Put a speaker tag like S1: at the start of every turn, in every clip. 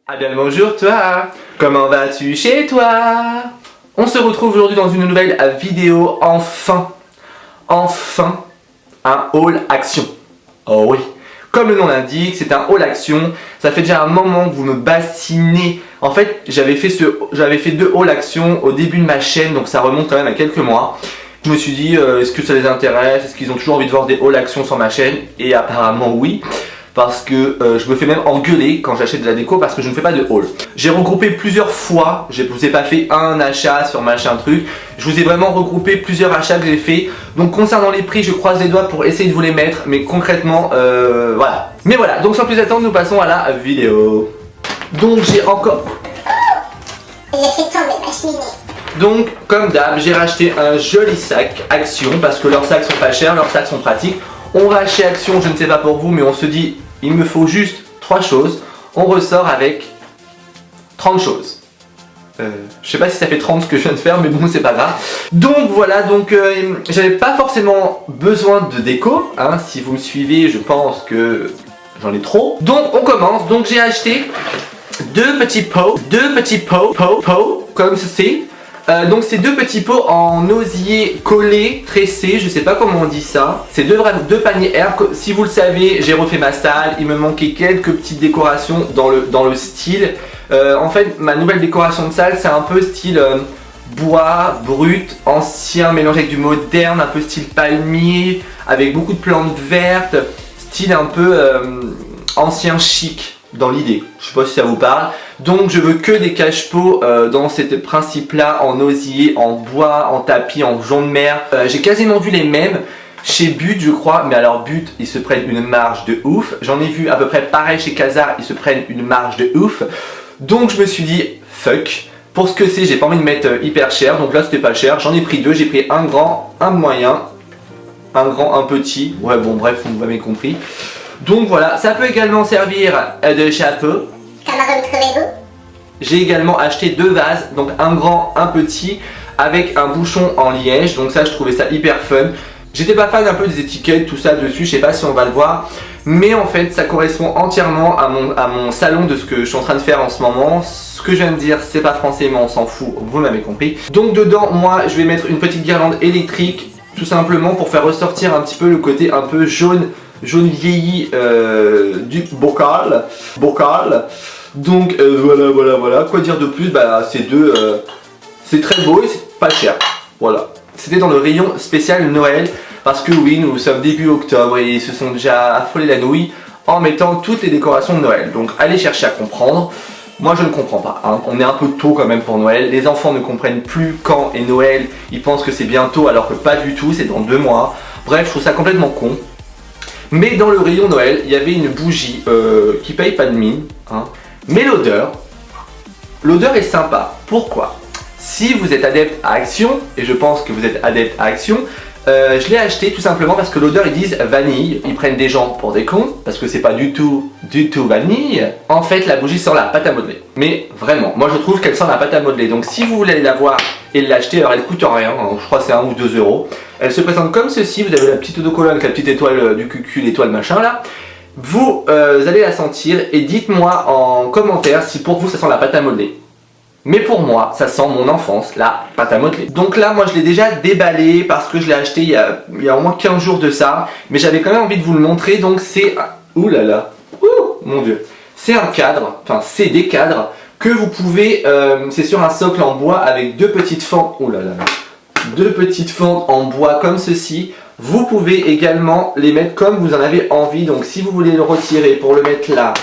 S1: Ah bien le bonjour toi. Comment vas-tu chez toi? On se retrouve aujourd'hui dans une nouvelle vidéo, enfin un haul action. Oh oui, comme le nom l'indique, c'est un haul action. Ça fait déjà un moment que vous me bassinez. En fait, j'avais fait 2 haul action au début de ma chaîne, donc ça remonte quand même à quelques mois. Je me suis dit, est-ce que ça les intéresse? Est-ce qu'ils ont toujours envie de voir des haul action sur ma chaîne? Et apparemment oui. Parce que je me fais même engueuler quand j'achète de la déco parce que je ne fais pas de haul. J'ai regroupé plusieurs fois, je vous ai pas fait un achat sur machin truc, je vous ai vraiment regroupé plusieurs achats que j'ai fait. Donc concernant les prix, je croise les doigts pour essayer de vous les mettre, mais concrètement, voilà. Mais voilà, donc sans plus attendre, nous passons à la vidéo. Donc j'ai encore...
S2: J'ai fait tomber ma cheminée.
S1: Donc comme d'hab, j'ai racheté un joli sac Action parce que leurs sacs sont pas chers, leurs sacs sont pratiques. On va chez Action, je ne sais pas pour vous, mais on se dit... Il me faut juste 3 choses, on ressort avec 30 choses. Je sais pas si ça fait 30 ce que je viens de faire, mais bon c'est pas grave. Donc voilà, j'avais pas forcément besoin de déco, hein, si vous me suivez je pense que j'en ai trop. Donc on commence, donc j'ai acheté 2 petits pots, comme ceci. Donc c'est 2 petits pots en osier collé, tressé, je sais pas comment on dit ça. C'est 2 paniers herbes. Si vous le savez, j'ai refait ma salle, il me manquait quelques petites décorations dans le style. En fait, ma nouvelle décoration de salle, c'est un peu style bois, brut, ancien, mélangé avec du moderne, un peu style palmier, avec beaucoup de plantes vertes, style un peu ancien chic. Dans l'idée, je sais pas si ça vous parle. Donc je veux que des cache-pots dans ce principe-là, en osier, en bois, en tapis, en jonc de mer. J'ai quasiment vu les mêmes chez But, je crois, mais alors But, ils se prennent une marge de ouf. J'en ai vu à peu près pareil chez Kazar, ils se prennent une marge de ouf. Donc je me suis dit, fuck, pour ce que c'est, j'ai pas envie de mettre hyper cher. Donc là c'était pas cher, j'en ai pris 2, j'ai pris un grand, un moyen, un grand, un petit. Ouais bon bref, vous m'avez compris. Donc voilà, ça peut également servir de chapeau.
S2: Comment retrouvez-vous?
S1: J'ai également acheté 2 vases, donc un grand, un petit, avec un bouchon en liège. Donc ça, je trouvais ça hyper fun. J'étais pas fan un peu des étiquettes, tout ça dessus, je sais pas si on va le voir. Mais en fait, ça correspond entièrement à mon salon de ce que je suis en train de faire en ce moment. Ce que je viens de dire, c'est pas français, mais on s'en fout, vous m'avez compris. Donc dedans, moi, je vais mettre une petite guirlande électrique, tout simplement pour faire ressortir un petit peu le côté un peu jaune vieilli du bocal. Donc voilà, quoi dire de plus, bah c'est très beau et c'est pas cher, voilà. C'était dans le rayon spécial Noël, parce que oui, nous sommes début octobre et ils se sont déjà affolés la nouille en mettant toutes les décorations de Noël. Donc allez chercher à comprendre, moi je ne comprends pas, hein. On est un peu tôt quand même pour Noël, les enfants ne comprennent plus quand est Noël, ils pensent que c'est bientôt alors que pas du tout, c'est dans 2 mois. Bref, je trouve ça complètement con. Mais dans le rayon Noël, il y avait une bougie qui paye pas de mine, hein. Mais l'odeur est sympa. Pourquoi? Si vous êtes adepte à Action, et je pense que vous êtes adepte à Action, je l'ai acheté tout simplement parce que l'odeur, ils disent vanille. Ils prennent des gens pour des cons, parce que c'est pas du tout vanille. En fait, la bougie sent la pâte à modeler. Mais vraiment, moi je trouve qu'elle sent la pâte à modeler. Donc si vous voulez la voir et l'acheter, alors elle coûte rien, hein, je crois que c'est 1 ou 2 euros. Elle se présente comme ceci, vous avez la petite autocollant avec la petite étoile du cucul, l'étoile machin là. Vous allez la sentir et dites-moi en commentaire si pour vous ça sent la pâte à modeler. Mais pour moi, ça sent mon enfance, la pâte à modeler. Donc là, moi je l'ai déjà déballé parce que je l'ai acheté il y a au moins 15 jours de ça. Mais j'avais quand même envie de vous le montrer, donc c'est... Ouh là là, ouh mon dieu. C'est un cadre, enfin c'est des cadres que vous pouvez... c'est sur un socle en bois avec 2 petites fentes. Ouh là là. 2 petites fentes en bois comme ceci. Vous pouvez également les mettre comme vous en avez envie. Donc si vous voulez le retirer pour le mettre là,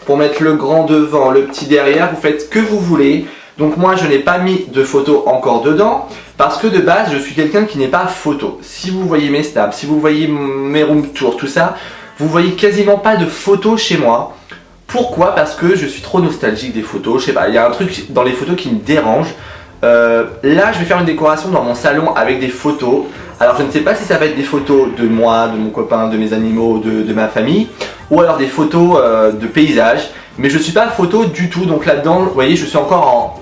S1: pour mettre le grand devant, le petit derrière, vous faites ce que vous voulez. Donc moi je n'ai pas mis de photo encore dedans parce que de base je suis quelqu'un qui n'est pas photo. Si vous voyez mes snaps, si vous voyez mes room tours, tout ça, vous voyez quasiment pas de photos chez moi. Pourquoi? Parce que je suis trop nostalgique des photos. Je sais pas, il y a un truc dans les photos qui me dérange. Là je vais faire une décoration dans mon salon avec des photos. Alors je ne sais pas si ça va être des photos de moi, de mon copain, de mes animaux, de ma famille, ou alors des photos de paysages. Mais je ne suis pas photo du tout, donc là-dedans, vous voyez, je suis encore en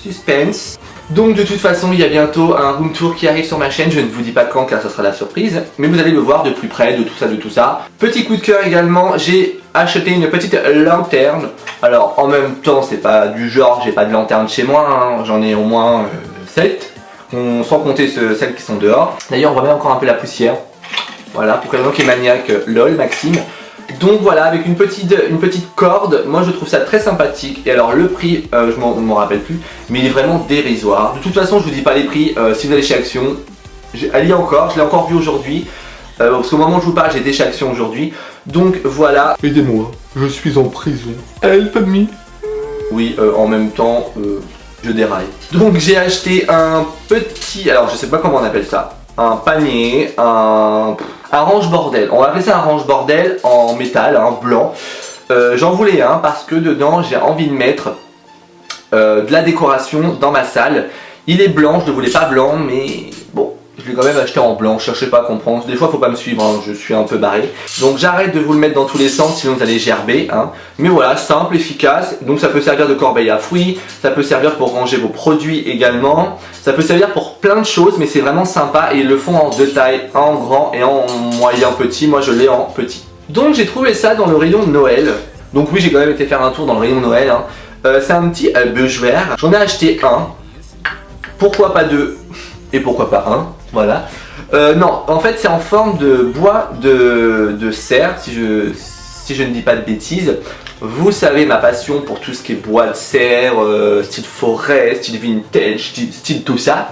S1: suspense. Donc de toute façon, il y a bientôt un room tour qui arrive sur ma chaîne, je ne vous dis pas quand car ça sera la surprise, mais vous allez le voir de plus près, de tout ça. Petit coup de cœur également, j'ai acheté une petite lanterne. Alors en même temps, c'est pas du genre, j'ai pas de lanterne chez moi, hein. J'en ai au moins 7, sans compter celles qui sont dehors. D'ailleurs, on voit bien encore un peu la poussière. Voilà, pour quelqu'un qui est maniaque, lol, Maxime. Donc voilà, avec une petite corde, moi je trouve ça très sympathique. Et alors le prix, je m'en rappelle plus, mais il est vraiment dérisoire. De toute façon, je vous dis pas les prix, si vous allez chez Action, elle y est encore, je l'ai encore vu aujourd'hui. Parce qu'au moment où je vous parle, j'étais chez Action aujourd'hui. Donc voilà.
S3: Aidez-moi, je suis en prison. Help me.
S1: Oui, en même temps, je déraille. Donc j'ai acheté un petit, alors je sais pas comment on appelle ça. Un panier, un range-bordel. On va appeler ça un range-bordel en métal, blanc. J'en voulais un parce que dedans j'ai envie de mettre de la décoration dans ma salle. Il est blanc, je ne voulais pas blanc, mais bon, je l'ai quand même acheté en blanc. Je cherchais pas à comprendre. Des fois, faut pas me suivre, hein, je suis un peu barré. Donc j'arrête de vous le mettre dans tous les sens, sinon vous allez gerber. Hein. Mais voilà, simple, efficace. Donc ça peut servir de corbeille à fruits, ça peut servir pour ranger vos produits également. Ça peut servir pour plein de choses, mais c'est vraiment sympa et ils le font en deux tailles, en grand et en moyen petit. Moi je l'ai en petit. Donc j'ai trouvé ça dans le rayon de Noël. Donc oui, j'ai quand même été faire un tour dans le rayon de Noël. Hein. C'est un petit beugeware. J'en ai acheté un. Pourquoi pas deux? Et pourquoi pas un? Voilà. Non, en fait c'est en forme de bois de serre, si je ne dis pas de bêtises. Vous savez ma passion pour tout ce qui est bois de serre, style forêt, style vintage, style tout ça.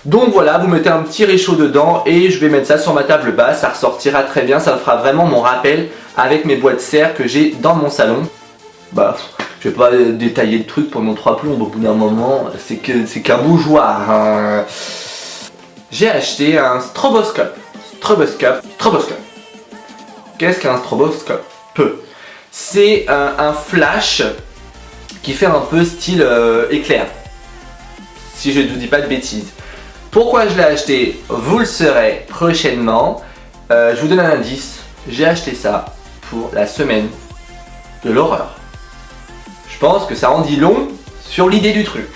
S1: Donc voilà, vous mettez un petit réchaud dedans et je vais mettre ça sur ma table basse, ça ressortira très bien, ça fera vraiment mon rappel avec mes bois de serre que j'ai dans mon salon. Bah, je vais pas détailler le truc pour mon 3 plombs, au bout d'un moment, c'est qu'un bougeoir. Hein. J'ai acheté un stroboscope. Stroboscope. Qu'est-ce qu'un stroboscope? C'est un flash qui fait un peu style éclair. Si je ne vous dis pas de bêtises. Pourquoi je l'ai acheté? Vous le saurez prochainement. Je vous donne un indice. J'ai acheté ça pour la semaine de l'horreur. Je pense que ça en dit long sur l'idée du truc.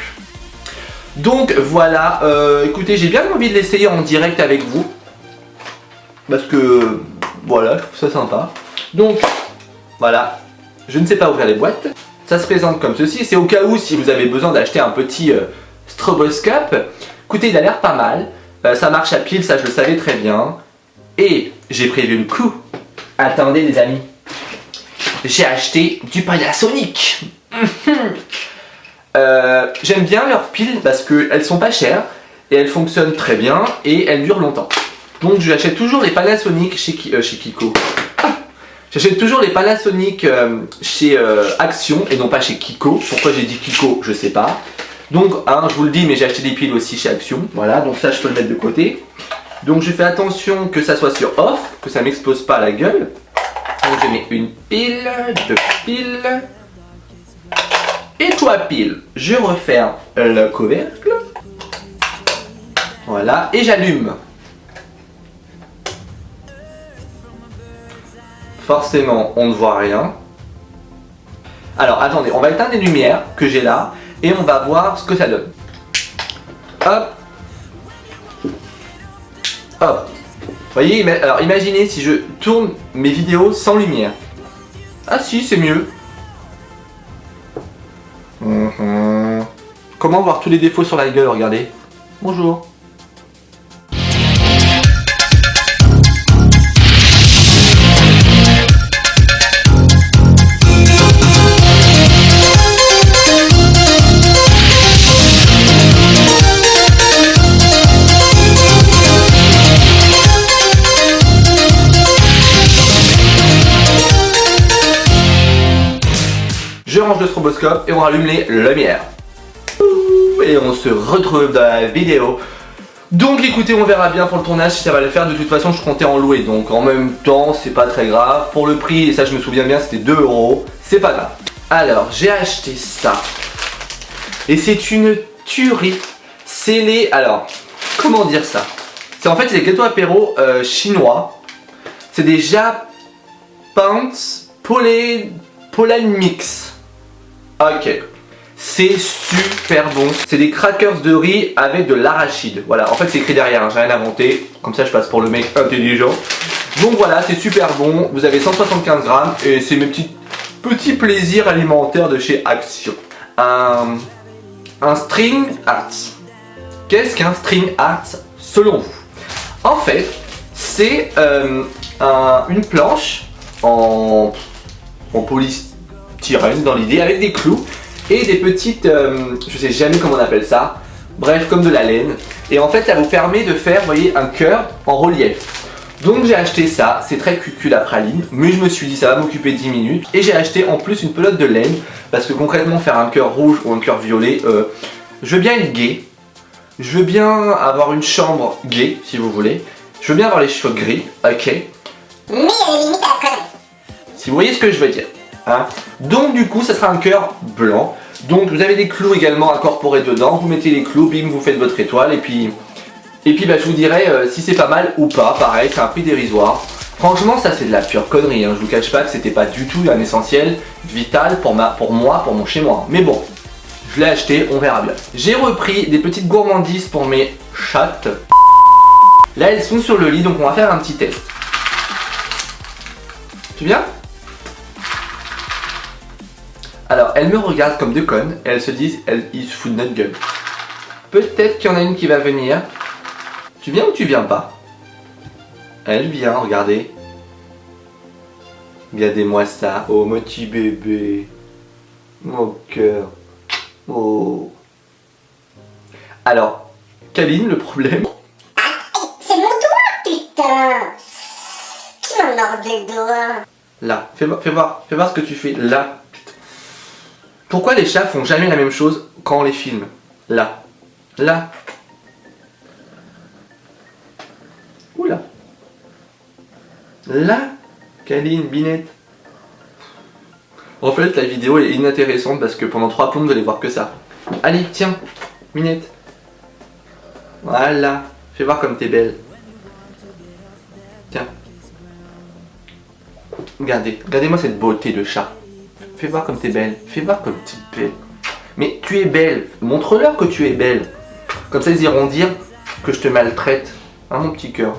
S1: Donc voilà, écoutez, j'ai bien envie de l'essayer en direct avec vous. Parce que, voilà, je trouve ça sympa. Donc, voilà, je ne sais pas ouvrir les boîtes. Ça se présente comme ceci. C'est au cas où, si vous avez besoin d'acheter un petit stroboscope. Écoutez, il a l'air pas mal. Ça marche à pile, ça je le savais très bien. Et j'ai prévu le coup. Attendez les amis. J'ai acheté du Panasonic. J'aime bien leurs piles parce qu'elles sont pas chères et elles fonctionnent très bien et elles durent longtemps. Donc j'achète toujours les Panasonic chez Kiko. J'achète toujours les Panasonic chez Action et non pas chez Kiko. Pourquoi j'ai dit Kiko, je sais pas. Donc je vous le dis, mais j'ai acheté des piles aussi chez Action. Voilà, donc ça je peux le mettre de côté. Donc je fais attention que ça soit sur off, que ça m'explose pas la gueule. Donc je mets une pile, deux piles. Et 3 piles. Je referme le couvercle. Voilà, et j'allume. Forcément, on ne voit rien. Alors, attendez, on va éteindre les lumières que j'ai là et on va voir ce que ça donne. Hop. Hop. Vous voyez, alors imaginez si je tourne mes vidéos sans lumière. Ah si, c'est mieux. Comment voir tous les défauts sur la gueule, regardez. Bonjour. Je range le stroboscope et on rallume les lumières. Et on se retrouve dans la vidéo. Donc écoutez, on verra bien pour le tournage si ça va le faire. De toute façon, je comptais en louer. Donc en même temps, c'est pas très grave. Pour le prix, et ça je me souviens bien, c'était 2 €. C'est pas grave. Alors, j'ai acheté ça. Et c'est une tuerie. C'est les... Alors, comment dire ça? C'est en fait des gâteaux apéro chinois. C'est des Japans Polan Mix. Ok. C'est super bon. C'est des crackers de riz avec de l'arachide. Voilà, en fait c'est écrit derrière, hein, j'ai rien inventé. Comme ça je passe pour le mec intelligent. Donc voilà, c'est super bon. Vous avez 175 grammes et c'est mes petits plaisirs alimentaires de chez Action. Un string arts. Qu'est-ce qu'un string arts selon vous? En fait, c'est une planche en polystyrène dans l'idée avec des clous et des petites, je sais jamais comment on appelle ça, bref comme de la laine. Et en fait ça vous permet de faire, vous voyez, un cœur en relief. Donc j'ai acheté ça, c'est très cucu la praline, mais je me suis dit ça va m'occuper 10 minutes. Et j'ai acheté en plus une pelote de laine, parce que concrètement faire un cœur rouge ou un cœur violet, je veux bien être gay. Je veux bien avoir une chambre gay, si vous voulez. Je veux bien avoir les cheveux gris, ok.
S2: Mais il y a des limites à la connerie.
S1: Si vous voyez ce que je veux dire. Hein. Donc du coup, ça sera un cœur blanc. Donc vous avez des clous également incorporés dedans. Vous mettez les clous, bim, vous faites votre étoile. Et puis bah, je vous dirai si c'est pas mal ou pas. Pareil, c'est un prix dérisoire. Franchement, ça c'est de la pure connerie. Hein. Je vous cache pas que c'était pas du tout un essentiel vital pour moi, pour mon chez moi. Mais bon. Je l'ai acheté, on verra bien. J'ai repris des petites gourmandises pour mes chattes. Là, elles sont sur le lit, donc on va faire un petit test. Tu viens? Alors, elles me regardent comme deux connes et elles se disent, ils se foutent de notre gueule. Peut-être qu'il y en a une qui va venir. Tu viens ou tu viens pas? Elle vient, regardez. Regardez-moi ça. Oh, mon petit bébé. Mon cœur. Oh. Alors, Kaline, le problème...
S2: C'est mon doigt, putain. Qui m'a mordu le doigt?
S1: Là, fais voir ce que tu fais là. Pourquoi les chats font jamais la même chose quand on les filme? Là. Là. Oula. Là. Kaline, Binette. En fait, la vidéo est inintéressante parce que pendant 3 plombes, vous allez voir que ça. Allez, tiens, Minette. Voilà. Fais voir comme t'es belle. Tiens. Regardez-moi cette beauté de chat. Fais voir comme t'es belle. Fais voir comme t'es belle. Mais tu es belle. Montre-leur que tu es belle. Comme ça, ils iront dire que je te maltraite. Hein, mon petit cœur.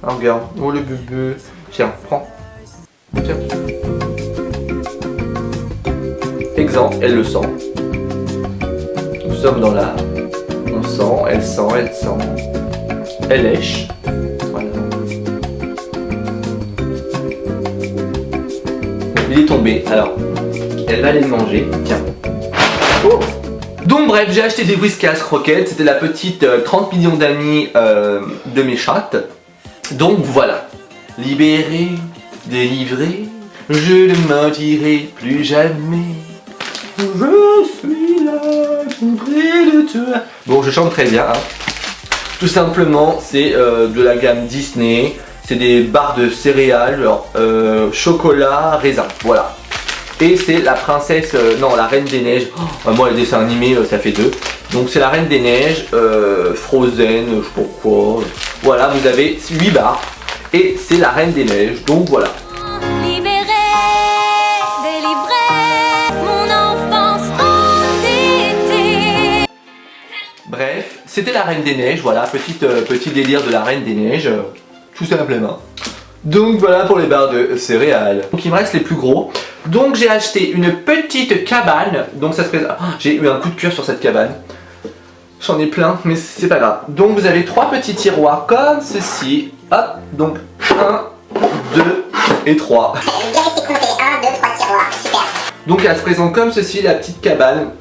S1: Ah, regarde. Oh, le bébé. Tiens, prends. Tiens. Exemple, elle le sent. Nous sommes dans la... On sent, elle sent, elle sent. Elle lèche. Voilà. Il est tombé, alors elle va aller le manger. Tiens. Oh. Donc bref, j'ai acheté des Whiskas croquettes. C'était la petite 30 millions d'amis de mes chattes. Donc voilà. Libéré, délivré, je ne mentirai plus jamais. Je suis là, près de toi. Bon, je chante très bien. Hein. Tout simplement, c'est de la gamme Disney. C'est des barres de céréales, genre chocolat, raisin. Voilà. Et c'est la princesse, non, la Reine des Neiges. Oh, moi, le dessin animé, ça fait 2. Donc c'est la Reine des Neiges, Frozen, je sais pas quoi. Voilà, vous avez 8 barres. Et c'est la Reine des Neiges, donc voilà. Bref, c'était la Reine des Neiges, voilà, petit délire de la Reine des Neiges, tout simplement. Donc voilà pour les barres de céréales. Donc il me reste les plus gros. Donc j'ai acheté une petite cabane, donc ça se présente... Oh, j'ai eu un coup de cœur sur cette cabane. J'en ai plein, mais c'est pas grave. Donc vous avez 3 petits tiroirs comme ceci. Hop, donc 1, 2 et 3.
S2: Le gars il s'est compté 1, 2, 3 tiroirs, super.
S1: Donc elle se présente comme ceci, la petite cabane.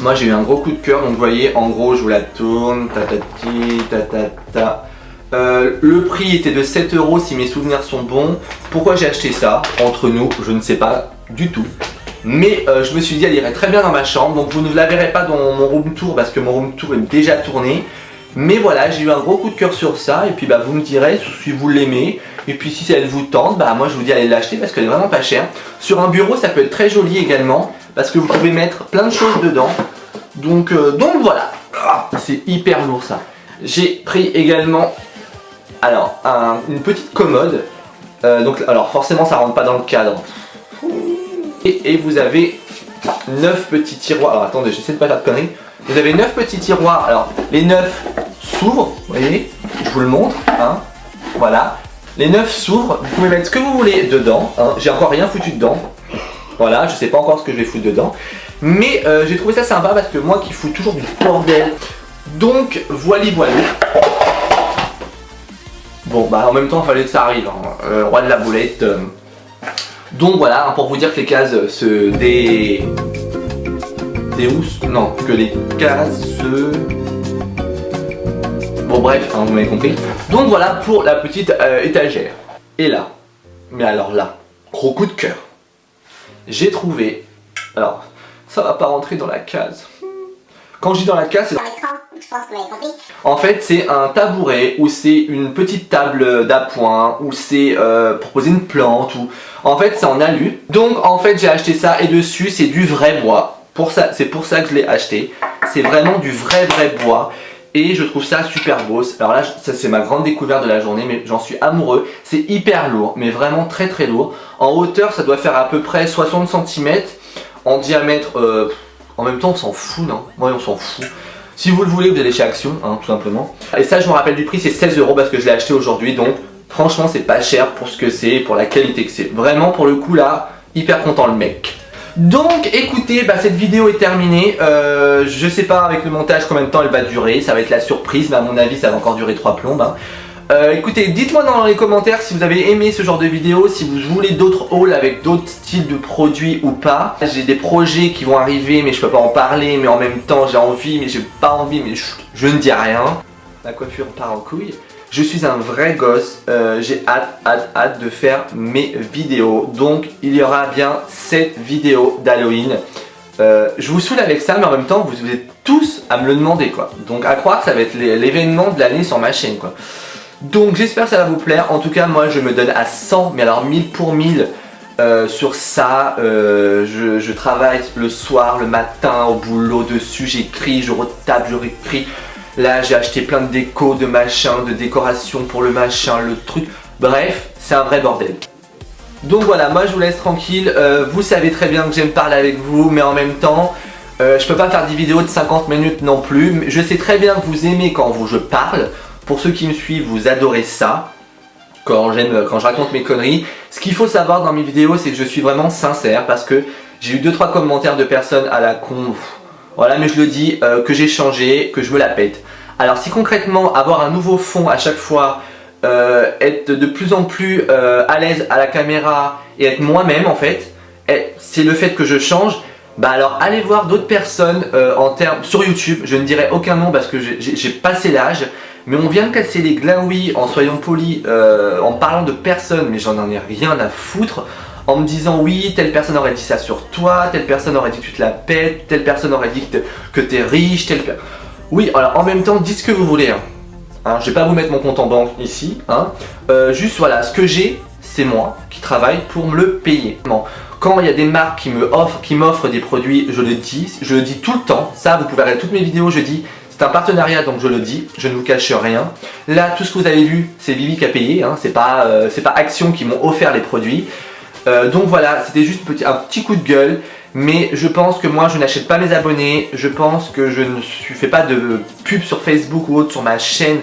S1: Moi j'ai eu un gros coup de cœur, donc vous voyez, en gros je vous la tourne, tatati, tatata. Le prix était de 7 € si mes souvenirs sont bons. Pourquoi j'ai acheté ça? Entre nous, je ne sais pas du tout. Mais je me suis dit elle irait très bien dans ma chambre. Donc vous ne la verrez pas dans mon room tour parce que mon room tour est déjà tourné. Mais voilà, j'ai eu un gros coup de cœur sur ça. Et puis bah vous me direz si vous l'aimez. Et puis si elle vous tente, bah moi je vous dis allez l'acheter parce qu'elle est vraiment pas chère. Sur un bureau ça peut être très joli également. Parce que vous pouvez mettre plein de choses dedans. Donc voilà. Ah, c'est hyper lourd ça. J'ai pris également alors une petite commode. Alors forcément ça rentre pas dans le cadre. Et vous avez 9 petits tiroirs. Alors attendez, j'essaie de pas faire de conneries. Vous avez 9 petits tiroirs. Alors les 9 s'ouvrent, vous voyez, je vous le montre, hein. Voilà. Les 9 s'ouvrent, vous pouvez mettre ce que vous voulez dedans, hein. J'ai encore rien foutu dedans. Voilà, je sais pas encore ce que je vais foutre dedans. Mais j'ai trouvé ça sympa parce que moi qui fous toujours du bordel. Donc voilà. Bon bah en même temps il fallait que ça arrive, hein. Roi de la boulette. Donc voilà, pour vous dire que les cases se non, que les cases se... Bon bref, hein, vous m'avez compris. Donc voilà pour la petite étagère. Et là, mais alors là, gros coup de cœur. J'ai trouvé... Alors, ça va pas rentrer dans la case. Quand je dis dans la case, c'est...
S2: Dans l'écran, je pense que vous avez compris.
S1: En fait, c'est un tabouret ou c'est une petite table d'appoint ou c'est pour poser une plante ou... En fait, c'est en alu. Donc, en fait, j'ai acheté ça et dessus, c'est du vrai bois. C'est pour ça que je l'ai acheté. C'est vraiment du vrai bois. Et je trouve ça super beau. Alors là, ça c'est ma grande découverte de la journée, mais j'en suis amoureux. C'est hyper lourd, mais vraiment très lourd. En hauteur, ça doit faire à peu près 60 cm. En diamètre, en même temps, on s'en fout, non? Ouais, on s'en fout. Si vous le voulez, vous allez chez Action, hein, tout simplement. Et ça, je me rappelle du prix, c'est 16 € parce que je l'ai acheté aujourd'hui. Donc, franchement, c'est pas cher pour ce que c'est, pour la qualité que c'est. Vraiment, pour le coup, là, hyper content le mec. Donc écoutez, bah, cette vidéo est terminée. Je sais pas avec le montage combien de temps elle va durer. Ça va être la surprise, mais à mon avis ça va encore durer 3 plombes, hein. Écoutez, dites-moi dans les commentaires si vous avez aimé ce genre de vidéo, si vous voulez d'autres hauls avec d'autres styles de produits ou pas. J'ai des projets qui vont arriver mais je peux pas en parler, mais en même temps j'ai envie mais j'ai pas envie, mais je ne dis rien. La coiffure part en couille. Je suis un vrai gosse, j'ai hâte de faire mes vidéos. Donc il y aura bien 7 vidéos d'Halloween. Je vous saoule avec ça, mais en même temps vous êtes tous à me le demander quoi. Donc à croire que ça va être l'événement de l'année sur ma chaîne quoi. Donc j'espère que ça va vous plaire. En tout cas moi je me donne à 100, mais alors 1000 pour 1000 sur ça. Je travaille le soir, le matin au boulot dessus, j'écris, je retape, je réécris. Là j'ai acheté plein de déco, de machin, de décoration pour le machin, le truc. Bref, c'est un vrai bordel. Donc voilà, moi je vous laisse tranquille. Vous savez très bien que j'aime parler avec vous, mais en même temps, je peux pas faire des vidéos de 50 minutes non plus. Mais je sais très bien que vous aimez quand je parle. Pour ceux qui me suivent, vous adorez ça. Quand je raconte mes conneries. Ce qu'il faut savoir dans mes vidéos, c'est que je suis vraiment sincère. Parce que j'ai eu 2-3 commentaires de personnes à la con. Voilà, mais je le dis, que j'ai changé, que je me la pète. Alors si concrètement, avoir un nouveau fond à chaque fois, être de plus en plus à l'aise à la caméra et être moi-même en fait, c'est le fait que je change. Bah alors allez voir d'autres personnes sur YouTube, je ne dirai aucun nom parce que j'ai passé l'âge. Mais on vient de casser les glaouis en soyant poli, en parlant de personnes, mais j'en ai rien à foutre. En me disant oui, telle personne aurait dit ça sur toi, telle personne aurait dit que tu te la pètes, telle personne aurait dit que t'es riche, Oui, alors en même temps, dites ce que vous voulez. Hein, je vais pas vous mettre mon compte en banque ici. Hein. Juste voilà, ce que j'ai, c'est moi qui travaille pour me le payer. Quand il y a des marques qui m'offrent des produits, je le dis tout le temps. Ça, vous pouvez regarder toutes mes vidéos, je dis. C'est un partenariat donc je le dis, je ne vous cache rien. Là tout ce que vous avez vu c'est Bibi qui a payé, hein. C'est pas Action qui m'ont offert les produits. Donc voilà, c'était juste un petit coup de gueule. Mais je pense que moi je n'achète pas mes abonnés. Je pense que je ne fais pas de pub sur Facebook ou autre sur ma chaîne.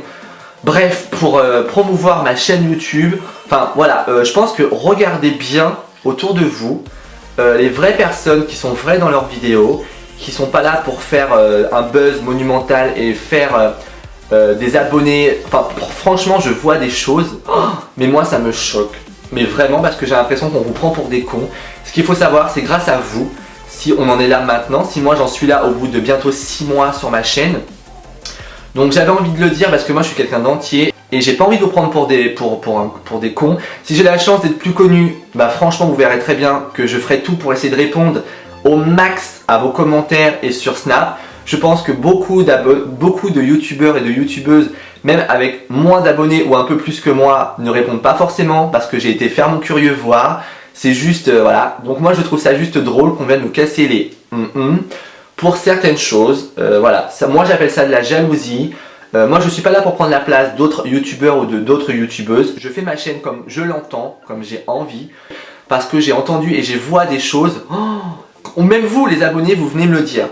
S1: Bref, pour promouvoir ma chaîne YouTube. Enfin voilà, je pense que regardez bien autour de vous les vraies personnes qui sont vraies dans leurs vidéos, qui sont pas là pour faire un buzz monumental et faire des abonnés. Enfin franchement je vois des choses, mais moi ça me choque. Mais vraiment parce que j'ai l'impression qu'on vous prend pour des cons. Ce qu'il faut savoir c'est grâce à vous si on en est là maintenant, si moi j'en suis là au bout de bientôt 6 mois sur ma chaîne. Donc j'avais envie de le dire parce que moi je suis quelqu'un d'entier et j'ai pas envie de vous prendre pour des cons. Si j'ai la chance d'être plus connu, bah franchement vous verrez très bien que je ferai tout pour essayer de répondre au max à vos commentaires et sur Snap. Je pense que beaucoup de youtubeurs et de youtubeuses, même avec moins d'abonnés ou un peu plus que moi, ne répondent pas forcément parce que j'ai été faire mon curieux voir. C'est juste, voilà. Donc moi je trouve ça juste drôle qu'on vienne nous casser les pour certaines choses. Voilà, moi j'appelle ça de la jalousie. Moi je suis pas là pour prendre la place d'autres youtubeurs ou d'autres youtubeuses. Je fais ma chaîne comme je l'entends, comme j'ai envie. Parce que j'ai entendu et j'ai vu des choses. Ou même vous les abonnés, vous venez me le dire.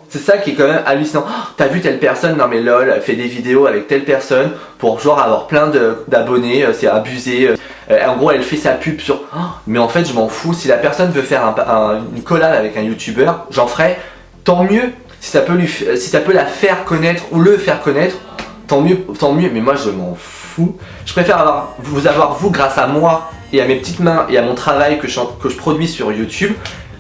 S1: C'est ça qui est quand même hallucinant. Oh, t'as vu telle personne? Non mais lol, elle fait des vidéos avec telle personne pour genre avoir plein d'abonnés, c'est abusé. En gros elle fait sa pub sur... Oh, mais en fait je m'en fous, si la personne veut faire une collab avec un youtubeur, j'en ferai, tant mieux. Si ça peut la faire connaître ou le faire connaître, tant mieux. Mais moi je m'en fous. Je préfère vous avoir vous grâce à moi et à mes petites mains et à mon travail que je produis sur YouTube,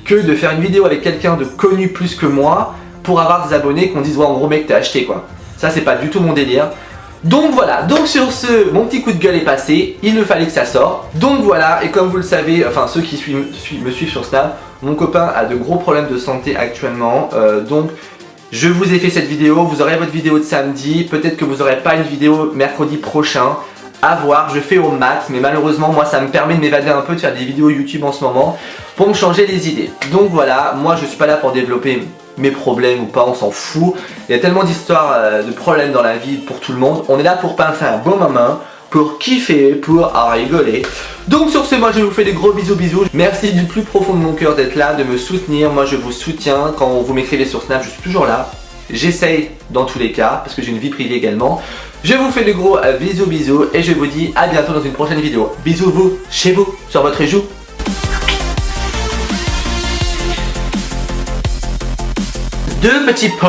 S1: que de faire une vidéo avec quelqu'un de connu plus que moi pour avoir des abonnés qu'on dise ouais en gros mec t'as acheté quoi. Ça c'est pas du tout mon délire. Donc voilà, donc sur ce, mon petit coup de gueule est passé, il me fallait que ça sorte. Donc voilà, et comme vous le savez, enfin ceux qui me suivent sur Snap, mon copain a de gros problèmes de santé actuellement. Donc je vous ai fait cette vidéo, vous aurez votre vidéo de samedi, peut-être que vous n'aurez pas une vidéo mercredi prochain. À voir, je fais au max, mais malheureusement moi ça me permet de m'évader un peu, de faire des vidéos YouTube en ce moment pour me changer les idées. Donc voilà, moi je suis pas là pour développer mes problèmes ou pas, on s'en fout. Il y a tellement d'histoires de problèmes dans la vie pour tout le monde. On est là pour passer un bon moment, pour kiffer, pour rigoler. Donc sur ce, moi je vous fais des gros bisous. Merci du plus profond de mon cœur d'être là, de me soutenir. Moi je vous soutiens, quand vous m'écrivez sur Snap, je suis toujours là. J'essaye dans tous les cas, parce que j'ai une vie privée également. Je vous fais de gros bisous et je vous dis à bientôt dans une prochaine vidéo. Bisous vous, chez vous, sur votre joue. Deux petits pots.